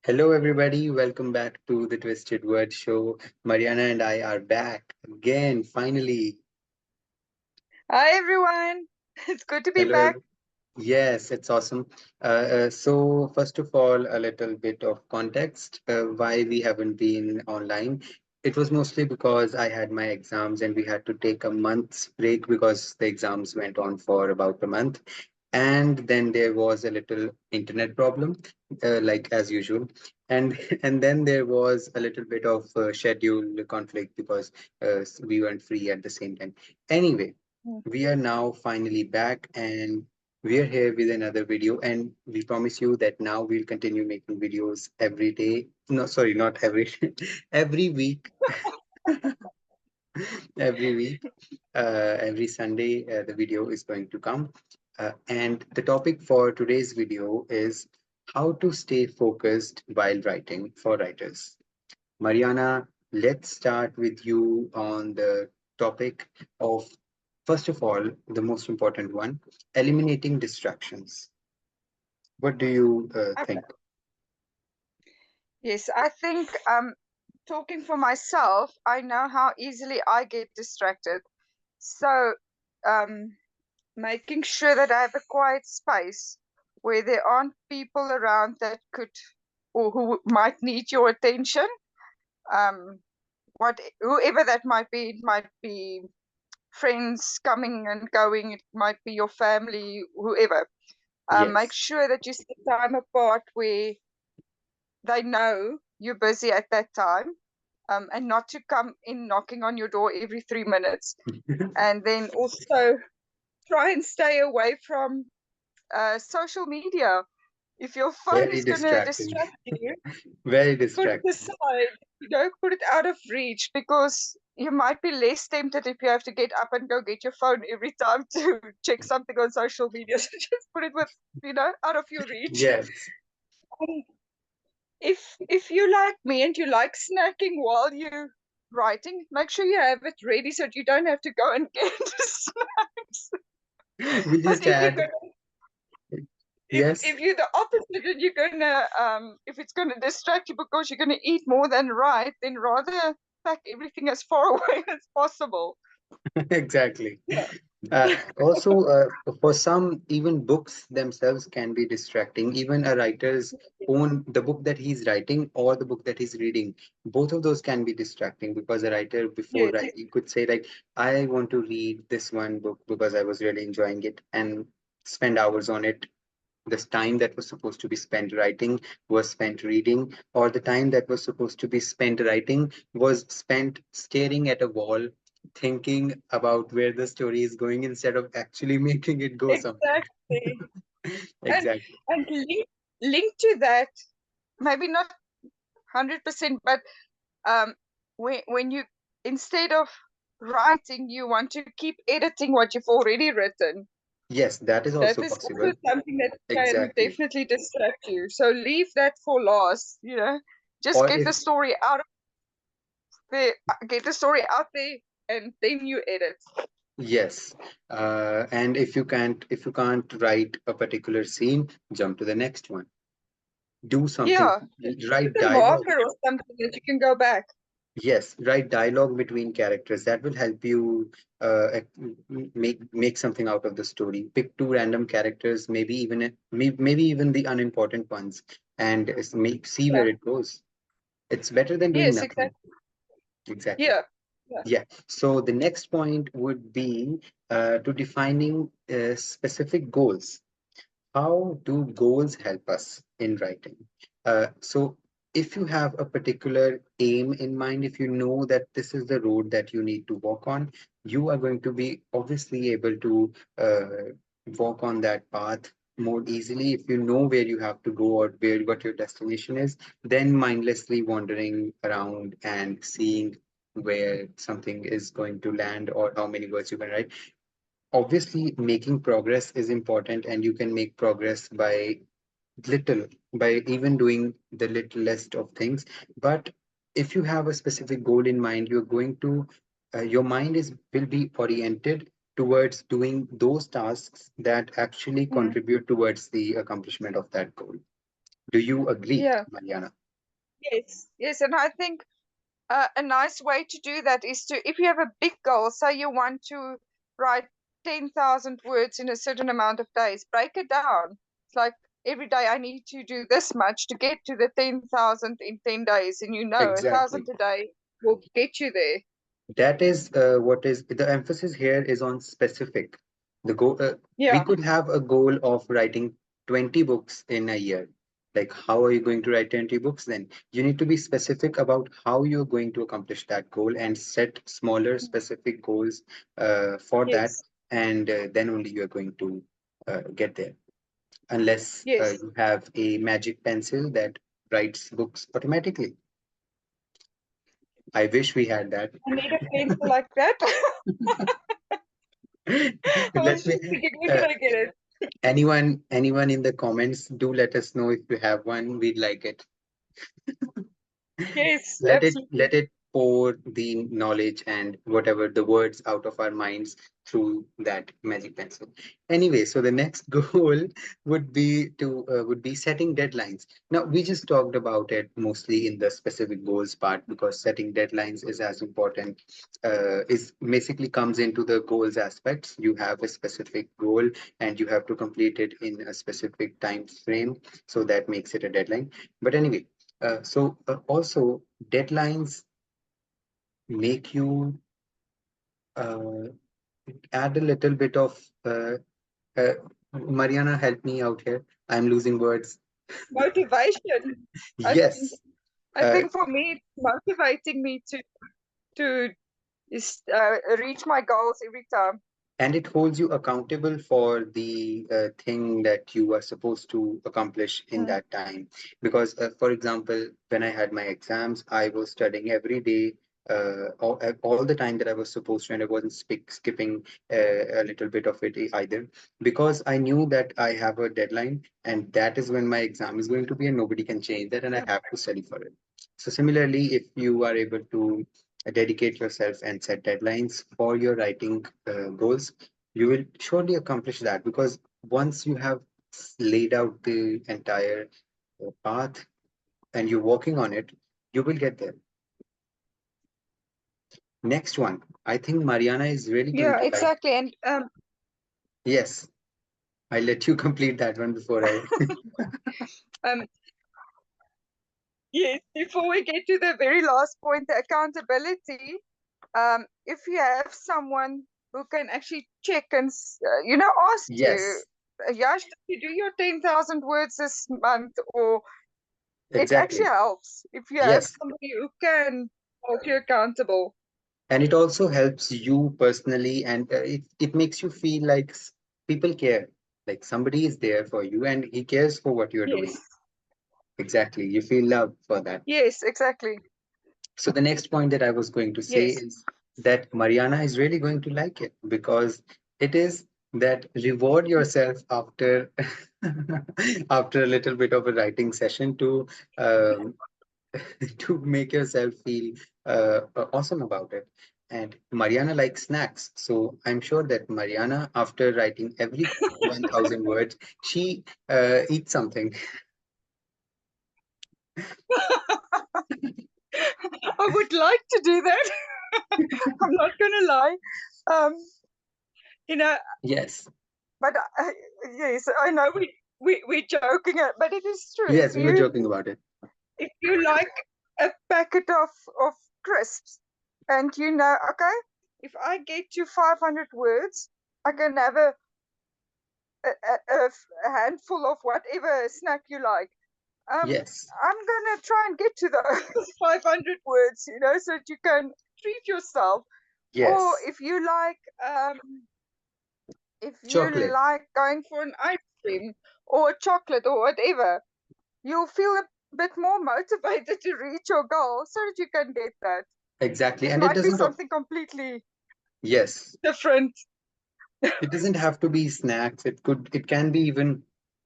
Hello, everybody. Welcome back to the Twisted Word Show. Mariana and I are back again, finally. Hi everyone, it's good to be Hello. back. Yes, it's awesome. So, first of all, a little bit of context why we haven't been online. It was mostly because I had my exams and we had to take a month's break because the exams went on for about a month. And then there was a little internet problem, like as usual. And and then there was a little bit of schedule conflict because we weren't free at the same time. Anyway, Mm. we are now finally back and we are here with another video, and we promise you that now we'll continue making videos every day. No, sorry, not every day, every week. Every week, every Sunday, the video is going to come. And the topic for today's video is how to stay focused while writing for writers. Mariana, let's start with you on the topic of, first of all, the most important one, eliminating distractions. What do you Okay. think? Yes, I think talking for myself, I know how easily I get distracted. So um making sure that I have a quiet space where there aren't people around that could or who might need your attention. Um what whoever that might be, it might be friends coming and going, it might be your family, whoever. Make Yes. sure that you set time apart where they know you're busy at that time, and not to come in knocking on your door every 3 minutes. And then also try and stay away from social media. If your phone Very is going to distracting. distract you, Very put it distracting. aside. Put it out of reach, because you might be less tempted if you have to get up and go get your phone every time to check something on social media. So just put it out of your reach. Yes. And if you like me and you like snacking while you're writing, make sure you have it ready so that you don't have to go and get snacks. We But just add, yes. if you're the opposite and you're gonna if it's gonna distract you because you're gonna eat more than write, then rather pack everything as far away as possible. Exactly. Yeah. Also, for some, even books themselves can be distracting. Even a writer's own, the book that he's writing or the book that he's reading, both of those can be distracting because a writer before Yes, writing could say like, I want to read this one book because I was really enjoying it and spend hours on it. This time that was supposed to be spent writing was spent reading, or the time that was supposed to be spent writing was spent staring at a wall, thinking about where the story is going instead of actually making it go somewhere. exactly. And Exactly. and link to that, maybe not 100%, but when you, instead of writing, you want to keep editing what you've already written. Yes, that is That also is possible. also something that can Exactly. definitely distract you. So leave that for last. Just Or get the if story out of the get the story out there, and then you edit. yes, and if you can't write a particular scene, jump to the next one. Do something. Yeah, put Write a dialogue. marker or something that you can go back. Yes, write dialogue between characters. That will help you make something out of the story. Pick two random characters, maybe even the unimportant ones, and see Yeah. where it goes. It's better than doing Yes, nothing. exactly. Exactly. Yeah. Yeah. Yeah. So the next point would be to defining specific goals. How do goals help us in writing? So, if you have a particular aim in mind, if you know that this is the road that you need to walk on, you are going to be obviously able to walk on that path more easily. If you know where you have to go or what your destination is, then mindlessly wandering around and seeing where something is going to land or how many words you can write, obviously making progress is important, and you can make progress little by even doing the littlest of things. But if you have a specific goal in mind, you're going to your mind is will be oriented towards doing those tasks that actually Mm. contribute towards the accomplishment of that goal. Do you agree, Yeah. Mariana? Yes. Yes. And I think a nice way to do that is to, if you have a big goal, say you want to write 10,000 words in a certain amount of days, break it down. It's like every day I need to do this much to get to the 10,000 in 10 days. And you know, a Exactly. thousand a day will get you there. That is what is the emphasis here is on specific. The goal we Yeah. could have a goal of writing 20 books in a year. Like, how are you going to write 20 books then? You need to be specific about how you're going to accomplish that goal and set smaller specific goals for that, Yes. and then only you're going to get there. Unless Yes. you have a magic pencil that writes books automatically. I wish we had that. I need a pencil like that. I was Let me just thinking, where uh, can I get it? anyone in the comments, do let us know if you have one. We'd like it. Yes, Let absolutely. it pour the knowledge and whatever the words out of our minds through that magic pencil. Anyway, so the next goal would be setting deadlines. Now we just talked about it mostly in the specific goals part, because setting deadlines is as important, is basically comes into the goals aspects. You have a specific goal and you have to complete it in a specific time frame, so that makes it a deadline. But anyway, also deadlines make you uh, add a little bit of uh, Mariana, help me out here. I'm losing words. Motivation. I think Yes, uh, for me, it's motivating me to reach my goals every time. and it holds you accountable for the thing that you are supposed to accomplish in Mm, that time. Because for example, when I had my exams, I was studying every day, all the time that I was supposed to, and I wasn't skipping a little bit of it either, because I knew that I have a deadline and that is when my exam is going to be, and nobody can change that, and I yeah. have to study for it. So similarly, if you are able to dedicate yourself and set deadlines for your writing goals, you will surely accomplish that, because once you have laid out the entire path and you're working on it, you will get there. Next one, I think Mariana is really going Yeah, to like. exactly. And Yes, I'll let you complete that one before I. um, yes, before we get to the very last point, the accountability. If you have someone who can actually check and ask you, Yes, Yash, did you do your 10,000 words this month? Or it actually exactly. helps if you have Yes, somebody who can hold you accountable. and it also helps you personally, and it makes you feel like people care, like somebody is there for you and he cares for what you're doing. Yes, Exactly. You feel love for that. yes, exactly. So the next point that I was going to say Yes. is that Mariana is really going to like it, because it is that reward yourself after after a little bit of a writing session to um, to make yourself feel awesome about it. And Mariana likes snacks, so I'm sure that Mariana, after writing every 1,000 words, she eats something. I would like to do that. I'm not gonna lie. Um, you know, Yes, but yes, I know we're joking, but it is true. yes, we were joking about it. If you like a packet of crisps, and okay, if I get you 500 words, I can have a handful of whatever snack you like. Yes, I'm gonna try and get to those 500 words, so that you can treat yourself. Or yes, if you chocolate. like going for an ice cream or a chocolate or whatever, you'll feel a bit more motivated to reach your goal so that you can get that. Exactly. It And it might be doesn't, something completely yes, different. it doesn't have to be snacks. It can be even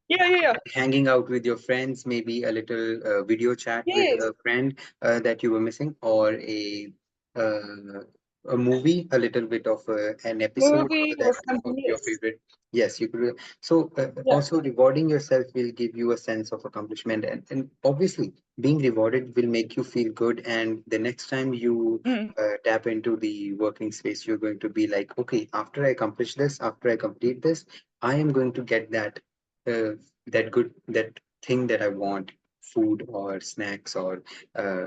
Yeah, yeah, yeah. hanging out with your friends, maybe a little video chat with Yes, a friend that you were missing, or a uh, a movie, a little bit of an episode Movie or that of something, your yes. favorite. Yes, you could. So Yeah. also rewarding yourself will give you a sense of accomplishment, and obviously being rewarded will make you feel good. And the next time you Mm, tap into the working space, you're going to be like, okay, after I accomplish this, after I complete this, I am going to get uh, that thing that I want, food or snacks or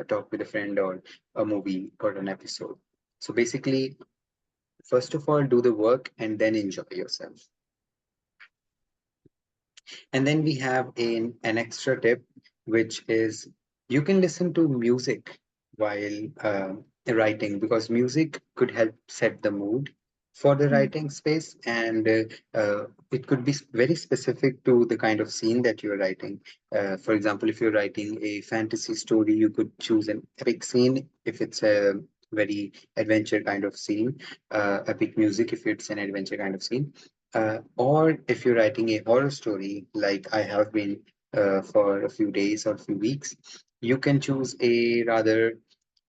talk with a friend or a movie or an episode. So basically, first of all, do the work and then enjoy yourself. And then we have an extra tip, which is you can listen to music while writing because music could help set the mood for the mm, writing space. And it could be very specific to the kind of scene that you're writing. For example, if you're writing a fantasy story, you could choose an epic scene if it's a very adventure kind of scene, epic music if it's an adventure kind of scene, or if you're writing a horror story, like I have been for a few days or a few weeks, you can choose a rather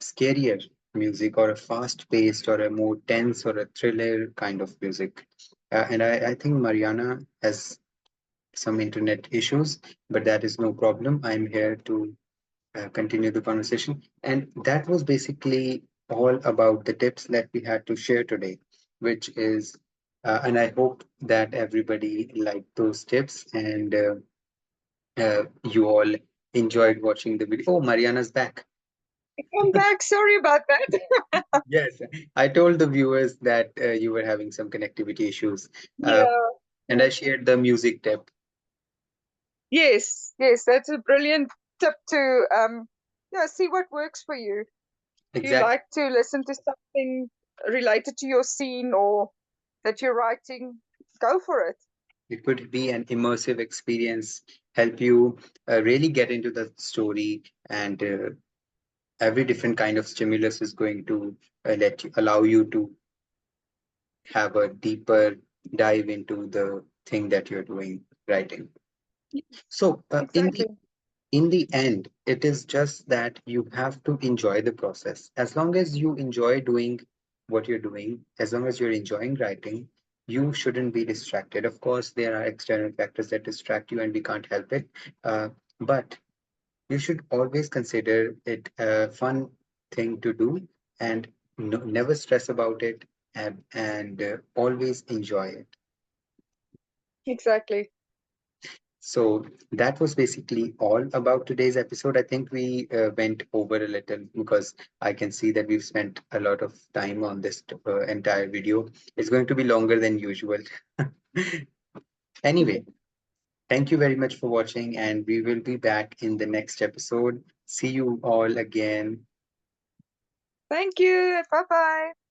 scarier music or a fast-paced or a more tense or a thriller kind of music. And I think Mariana has some internet issues, but that is no problem. I'm here to continue the conversation. And that was basically all about the tips that we had to share today, which is, and I hope that everybody liked those tips and you all enjoyed watching the video. Oh, Mariana's back. I'm back. Sorry about that. Yes, I told the viewers that you were having some connectivity issues, uh, Yeah. and I shared the music tip. Yes, yes, that's a brilliant tip to yeah, see what works for you. If you Exactly. like to listen to something related to your scene or that you're writing, go for it. It could be an immersive experience, help you really get into the story, and every different kind of stimulus is going to allow you to have a deeper dive into the thing that you're doing writing. So Exactly. in the end, it is just that you have to enjoy the process. As long as you enjoy doing what you're doing, as long as you're enjoying writing, you shouldn't be distracted. Of course, there are external factors that distract you, and we can't help it. But you should always consider it a fun thing to do and never stress about it, and always enjoy it. Exactly. So that was basically all about today's episode. I think we went over a little because I can see that we've spent a lot of time on this entire video. It's going to be longer than usual. Anyway, thank you very much for watching, and we will be back in the next episode. See you all again. Thank you. Bye bye.